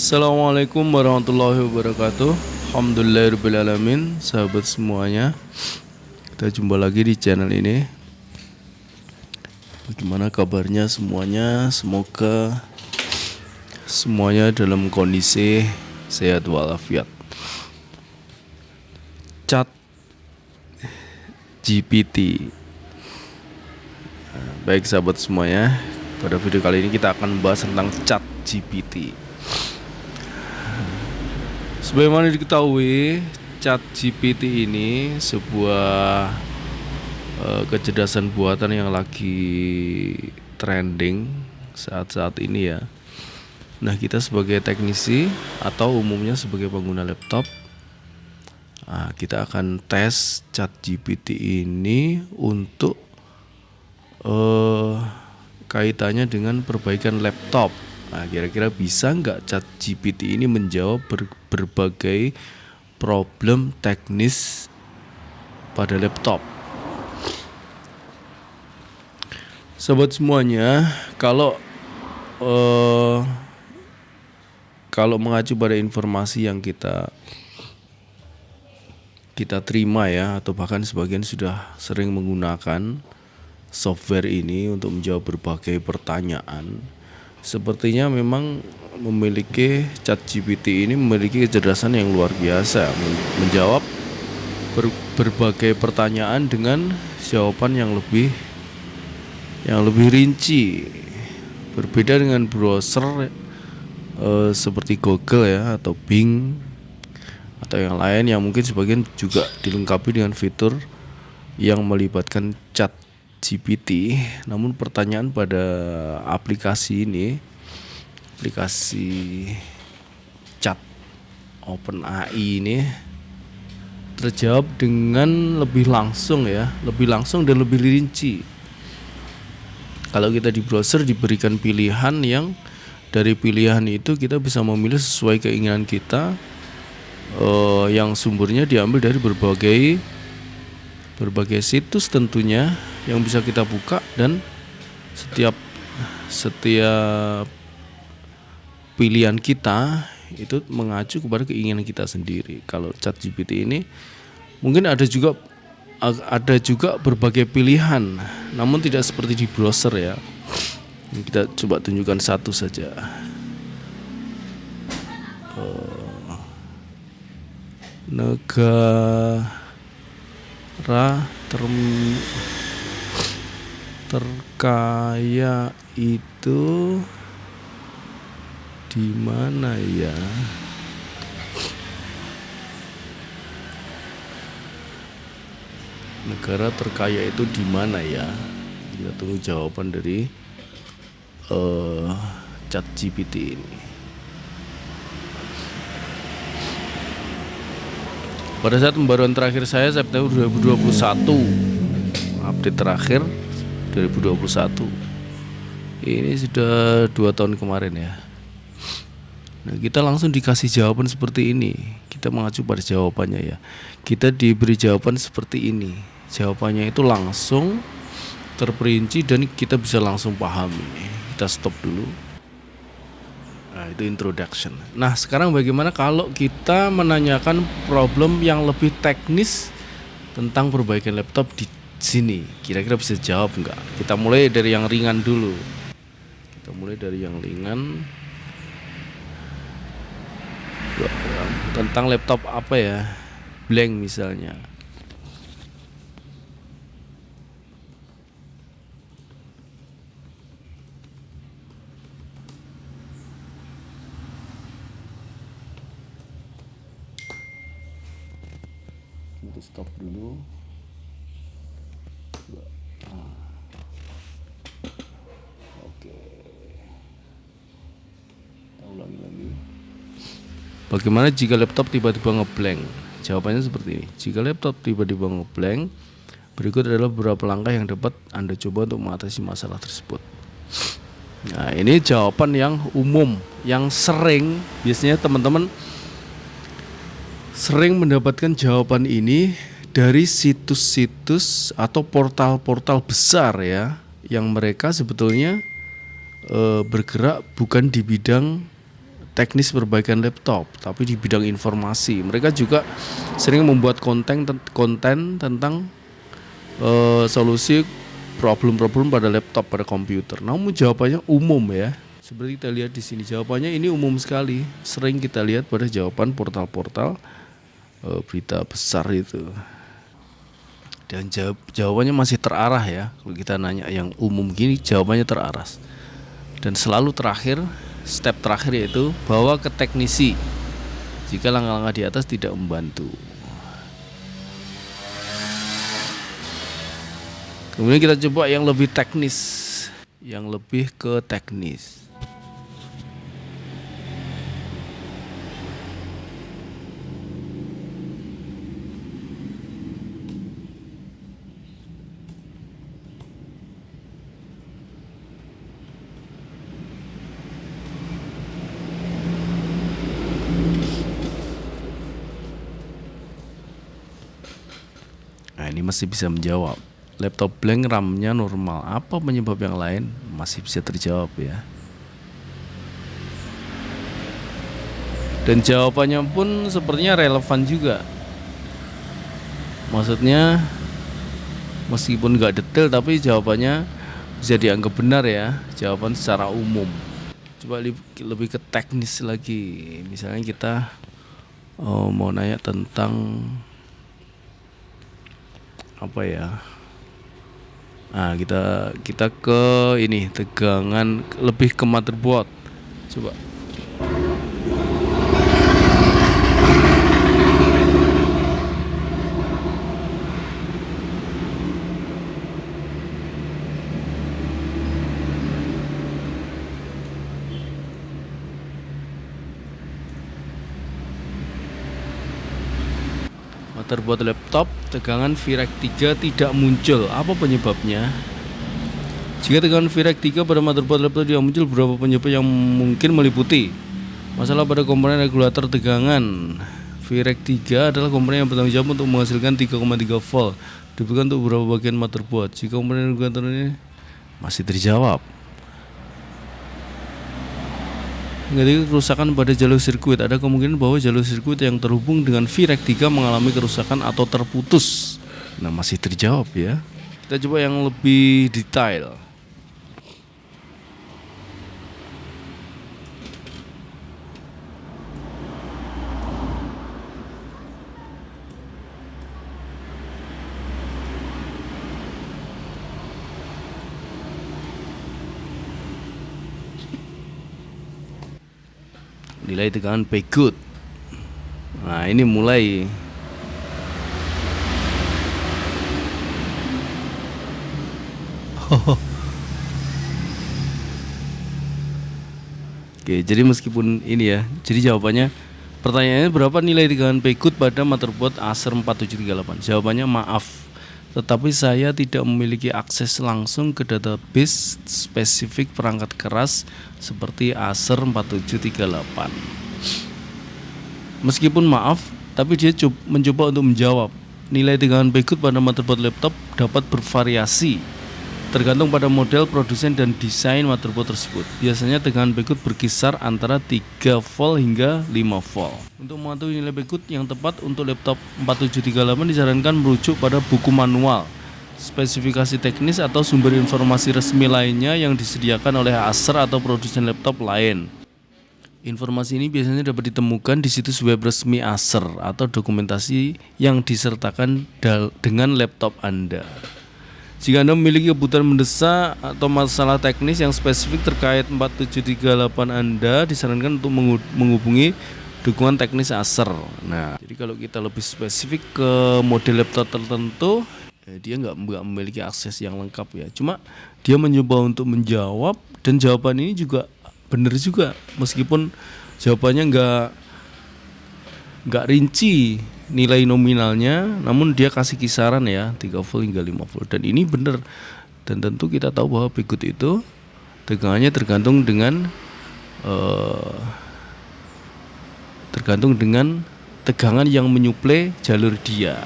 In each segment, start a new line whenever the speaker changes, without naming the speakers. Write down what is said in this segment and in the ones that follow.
Assalamualaikum warahmatullahi wabarakatuh. Alhamdulillahirrahmanirrahim. Sahabat semuanya, kita jumpa lagi di channel ini. Bagaimana kabarnya semuanya? Semoga semuanya dalam kondisi sehat walafiat. Chat GPT. Baik sahabat semuanya, pada video kali ini kita akan membahas tentang Chat GPT. Sebagaimana diketahui, Chat GPT ini sebuah kecerdasan buatan yang lagi trending saat-saat ini ya. Nah, kita sebagai teknisi atau umumnya sebagai pengguna laptop, kita akan tes Chat GPT ini untuk kaitannya dengan perbaikan laptop. Nah, kira-kira bisa nggak Chat GPT ini menjawab berbagai problem teknis pada laptop? Sobat semuanya, kalau mengacu pada informasi yang kita terima ya, atau bahkan sebagian sudah sering menggunakan software ini untuk menjawab berbagai pertanyaan, sepertinya memang Chat GPT ini memiliki kecerdasan yang luar biasa, menjawab berbagai pertanyaan dengan jawaban yang lebih rinci, berbeda dengan browser seperti Google ya, atau Bing atau yang lain yang mungkin sebagian juga dilengkapi dengan fitur yang melibatkan Chat GPT. Namun pertanyaan pada aplikasi ini, aplikasi chat OpenAI ini, terjawab dengan lebih langsung dan lebih rinci. Kalau kita di browser diberikan pilihan yang dari pilihan itu kita bisa memilih sesuai keinginan kita, yang sumbernya diambil dari berbagai situs tentunya yang bisa kita buka, dan setiap pilihan kita itu mengacu kepada keinginan kita sendiri. Kalau Chat GPT ini mungkin ada juga berbagai pilihan, namun tidak seperti di browser ya. Kita coba tunjukkan satu saja. Negara terkaya itu di mana ya? Negara terkaya itu di mana ya? Kita tunggu jawaban dari Chat GPT ini. Pada saat pembaruan terakhir saya September 2021, update terakhir 2021, ini sudah 2 tahun kemarin ya. Nah, kita langsung dikasih jawaban seperti ini. Kita mengacu pada jawabannya ya. Kita diberi jawaban seperti ini. Jawabannya itu langsung terperinci dan kita bisa langsung pahami. Kita stop dulu. Nah, itu introduction. Nah, sekarang bagaimana kalau kita menanyakan problem yang lebih teknis tentang perbaikan laptop di sini? Kira-kira bisa jawab enggak? Kita mulai dari yang ringan dulu. Tentang laptop apa ya? Blank misalnya. Kita stop dulu. Oke. Kita ulangi lagi. Bagaimana jika laptop tiba-tiba ngeblank? Jawabannya seperti ini. Jika laptop tiba-tiba ngeblank, berikut adalah beberapa langkah yang dapat Anda coba untuk mengatasi masalah tersebut. Nah, ini jawaban yang umum, yang biasanya teman-teman sering mendapatkan jawaban ini dari situs-situs atau portal-portal besar ya, yang mereka sebetulnya bergerak bukan di bidang teknis perbaikan laptop, tapi di bidang informasi. Mereka juga sering membuat konten tentang solusi problem-problem pada laptop, pada komputer. Namun jawabannya umum ya. Seperti kita lihat di sini, jawabannya ini umum sekali. Sering kita lihat pada jawaban portal-portal berita besar itu. Dan jawabannya masih terarah ya. Kalau kita nanya yang umum gini, jawabannya terarah. Dan selalu terakhir, step terakhir yaitu bawa ke teknisi jika langkah-langkah di atas tidak membantu. Kemudian kita coba yang lebih teknis, yang lebih ke teknis. Nah, ini masih bisa menjawab. Laptop blank, RAM-nya normal. Apa penyebab yang lain? Masih bisa terjawab ya. Dan jawabannya pun sepertinya relevan juga. Maksudnya meskipun nggak detail, tapi jawabannya bisa dianggap benar ya. Jawaban secara umum. Coba lebih ke teknis lagi. Misalnya kita mau nanya tentang apa ya? Nah, kita ke ini, tegangan, lebih ke motherboard. Coba. Motherboard laptop tegangan VRAM 3 tidak muncul. Apa penyebabnya? Jika tegangan VRAM 3 pada motherboard laptop tidak muncul, beberapa penyebab yang mungkin meliputi masalah pada komponen regulator tegangan. VRAM 3 adalah komponen yang bertanggung jawab untuk menghasilkan 3,3 volt diberikan untuk beberapa bagian motherboard. Jika komponen regulator ini masih terjawab. Ketika kerusakan pada jalur sirkuit, ada kemungkinan bahwa jalur sirkuit yang terhubung dengan VRAM 3 mengalami kerusakan atau terputus. Nah, masih terjawab ya. Kita coba yang lebih detail. Nilai tegangan Pgood. Nah, ini mulai Oke, jadi meskipun ini ya, jadi jawabannya pertanyaannya berapa nilai tegangan Pgood pada motherboard Acer 4738? Jawabannya maaf, tetapi saya tidak memiliki akses langsung ke database spesifik perangkat keras seperti Acer 4738. Meskipun maaf, tapi dia mencoba untuk menjawab. Nilai tegangan Pgood pada motherboard laptop dapat bervariasi tergantung pada model, produsen, dan desain motherboard tersebut. Biasanya tegangan Pgood berkisar antara 3 volt hingga 5 volt. Untuk mengetahui nilai Pgood yang tepat untuk laptop 4738 disarankan merujuk pada buku manual, spesifikasi teknis atau sumber informasi resmi lainnya yang disediakan oleh Acer atau produsen laptop lain. Informasi ini biasanya dapat ditemukan di situs web resmi Acer atau dokumentasi yang disertakan dengan laptop Anda. Jika Anda memiliki kebutuhan mendesak atau masalah teknis yang spesifik terkait 4738 Anda, disarankan untuk menghubungi dukungan teknis Acer. Nah, jadi kalau kita lebih spesifik ke model laptop tertentu, dia nggak memiliki akses yang lengkap ya. Cuma dia mencoba untuk menjawab, dan jawaban ini juga benar juga, meskipun jawabannya nggak rinci nilai nominalnya, namun dia kasih kisaran ya 3 volt hingga 5 volt, dan ini benar. Dan tentu kita tahu bahwa Pgood itu tegangannya tergantung dengan tegangan yang menyuplai jalur dia.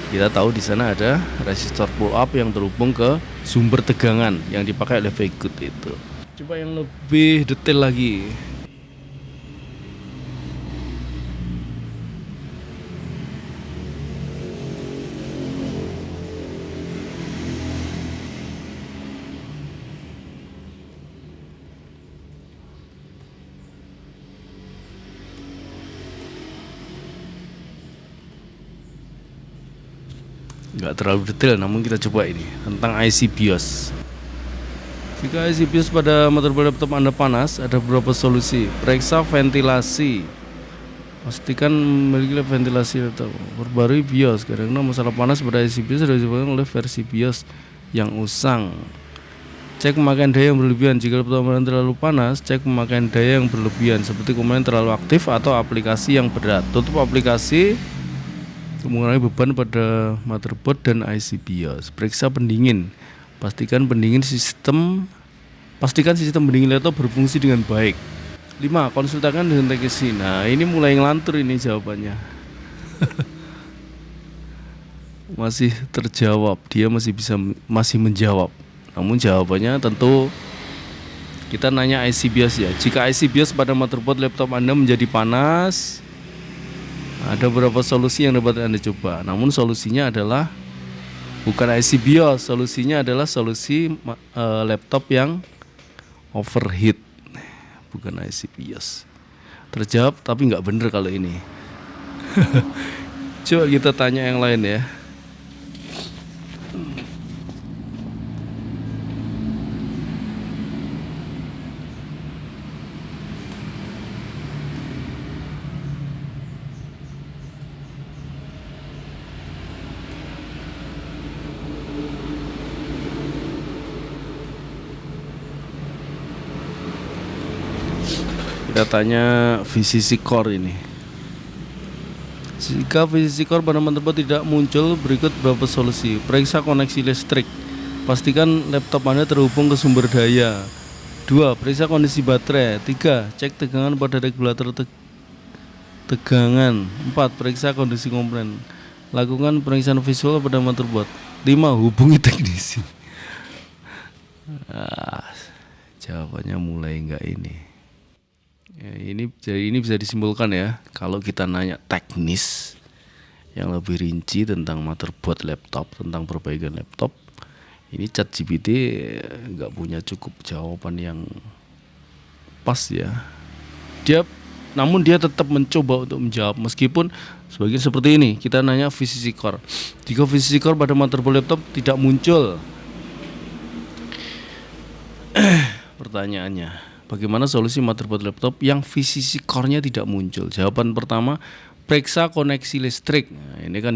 Kita tahu di sana ada resistor pull up yang terhubung ke sumber tegangan yang dipakai oleh Pgood itu. Coba yang lebih detail lagi. nggak terlalu detail, namun kita coba ini tentang IC BIOS. Jika IC BIOS pada motherboard laptop Anda panas, ada beberapa solusi. Periksa ventilasi. Pastikan memiliki ventilasi atau perbarui BIOS. Karena masalah panas pada IC BIOS sudah disebabkan oleh versi BIOS yang usang. Cek pemakaian daya yang berlebihan. Jika laptop Anda terlalu panas, cek pemakaian daya yang berlebihan seperti komponen terlalu aktif atau aplikasi yang berat. Tutup aplikasi untuk mengurangi beban pada motherboard dan IC BIOS. Periksa pendingin. Pastikan sistem pendingin laptop berfungsi dengan baik. 5. Konsultasikan dengan teknisi. Nah, ini mulai ngelantur ini jawabannya. Masih terjawab, dia masih menjawab. Namun jawabannya tentu kita nanya IC BIOS ya. Jika IC BIOS pada motherboard laptop Anda menjadi panas, ada beberapa solusi yang dapat Anda coba. Namun solusinya adalah bukan IC BIOS, solusinya adalah solusi laptop yang overheat, bukan IC BIOS. Terjawab tapi nggak bener kalau ini. Coba kita tanya yang lain ya. Kita tanya VCC Core ini. Jika VCC Core pada motherboard tidak muncul, berikut beberapa solusi. Periksa koneksi listrik. Pastikan laptop Anda terhubung ke sumber daya. 2. Periksa kondisi baterai. 3. Cek tegangan pada regulator tegangan. 4. Periksa kondisi komponen. Lakukan pemeriksaan visual pada motherboard. 5. Hubungi teknisi. Jawabannya mulai enggak ini. Ya, ini bisa disimpulkan ya, kalau kita nanya teknis yang lebih rinci tentang motherboard laptop, tentang perbaikan laptop, ini ChatGPT nggak punya cukup jawaban yang pas ya. Namun dia tetap mencoba untuk menjawab meskipun sebagian seperti ini. Kita nanya VCC Core. Jika VCC Core pada motherboard laptop tidak muncul, pertanyaannya, bagaimana solusi motherboard laptop yang VCC core-nya tidak muncul? Jawaban pertama, periksa koneksi listrik. Nah, ini kan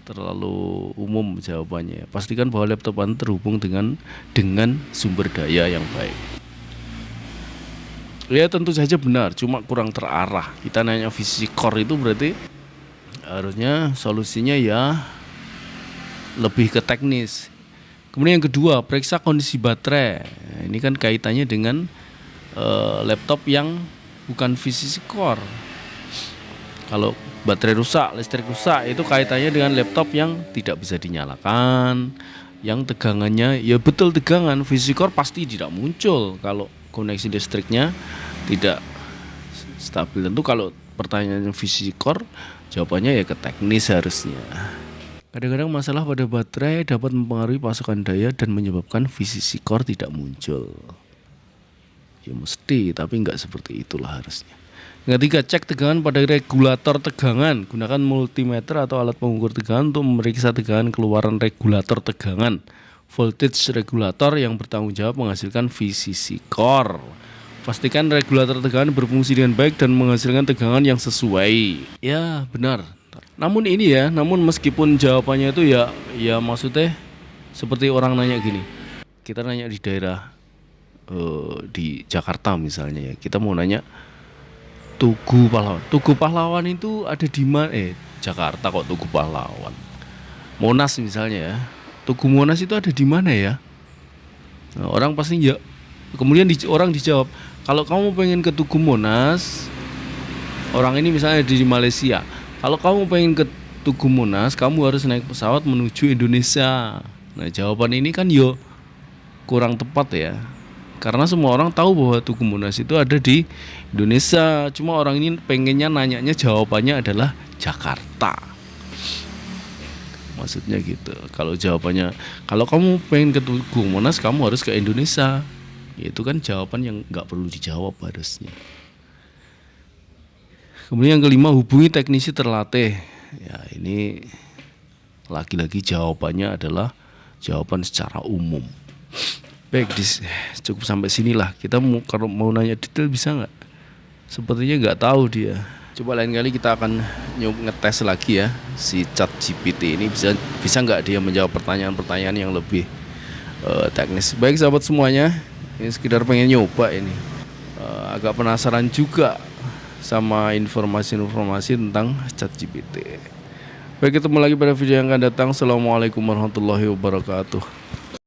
terlalu umum jawabannya. Pastikan bahwa laptop Anda terhubung dengan sumber daya yang baik. Ya tentu saja benar, cuma kurang terarah. Kita nanya VCC core itu berarti harusnya solusinya ya lebih ke teknis. Kemudian yang kedua, periksa kondisi baterai. Nah, ini kan kaitannya dengan laptop yang bukan VCC core. Kalau baterai rusak, listrik rusak, itu kaitannya dengan laptop yang tidak bisa dinyalakan, yang tegangannya ya betul tegangan VCC core pasti tidak muncul kalau koneksi listriknya tidak stabil. Tentu kalau pertanyaan VCC core, jawabannya ya ke teknis harusnya. Kadang-kadang masalah pada baterai dapat mempengaruhi pasokan daya dan menyebabkan VCC core tidak muncul. Ya mesti, tapi nggak seperti itulah harusnya. Yang ketiga, cek tegangan pada regulator tegangan. Gunakan multimeter atau alat pengukur tegangan untuk memeriksa tegangan keluaran regulator tegangan. Voltage regulator yang bertanggung jawab menghasilkan VCC core. Pastikan regulator tegangan berfungsi dengan baik dan menghasilkan tegangan yang sesuai. Ya benar. Namun meskipun jawabannya itu ya maksudnya seperti orang nanya gini. Kita nanya di daerah di Jakarta misalnya ya, kita mau nanya Tugu Pahlawan. Tugu Pahlawan itu ada di mana? Jakarta kok Tugu Pahlawan. Monas misalnya ya. Tugu Monas itu ada di mana ya? Nah, orang pasti ya. Kemudian orang dijawab, kalau kamu pengen ke Tugu Monas, orang ini misalnya di Malaysia. Kalau kamu pengen ke Tugu Monas, kamu harus naik pesawat menuju Indonesia. Nah, jawaban ini kan kurang tepat ya. Karena semua orang tahu bahwa Tugu Monas itu ada di Indonesia. Cuma orang ini pengennya nanyanya jawabannya adalah Jakarta. Maksudnya gitu. Kalau jawabannya, kalau kamu pengen ke Tugu Monas, kamu harus ke Indonesia. Itu kan jawaban yang nggak perlu dijawab harusnya. Kemudian yang kelima, hubungi teknisi terlatih. Ya ini lagi-lagi jawabannya adalah jawaban secara umum. Baik, cukup sampai sinilah. Kita kalau mau nanya detail bisa nggak? Sepertinya nggak tahu dia. Coba lain kali kita akan ngetes lagi ya si ChatGPT ini bisa nggak dia menjawab pertanyaan-pertanyaan yang lebih teknis. Baik sahabat semuanya, ini sekedar pengen nyoba ini. Agak penasaran juga sama informasi-informasi tentang ChatGPT. Baik, ketemu lagi pada video yang akan datang. Assalamualaikum warahmatullahi wabarakatuh.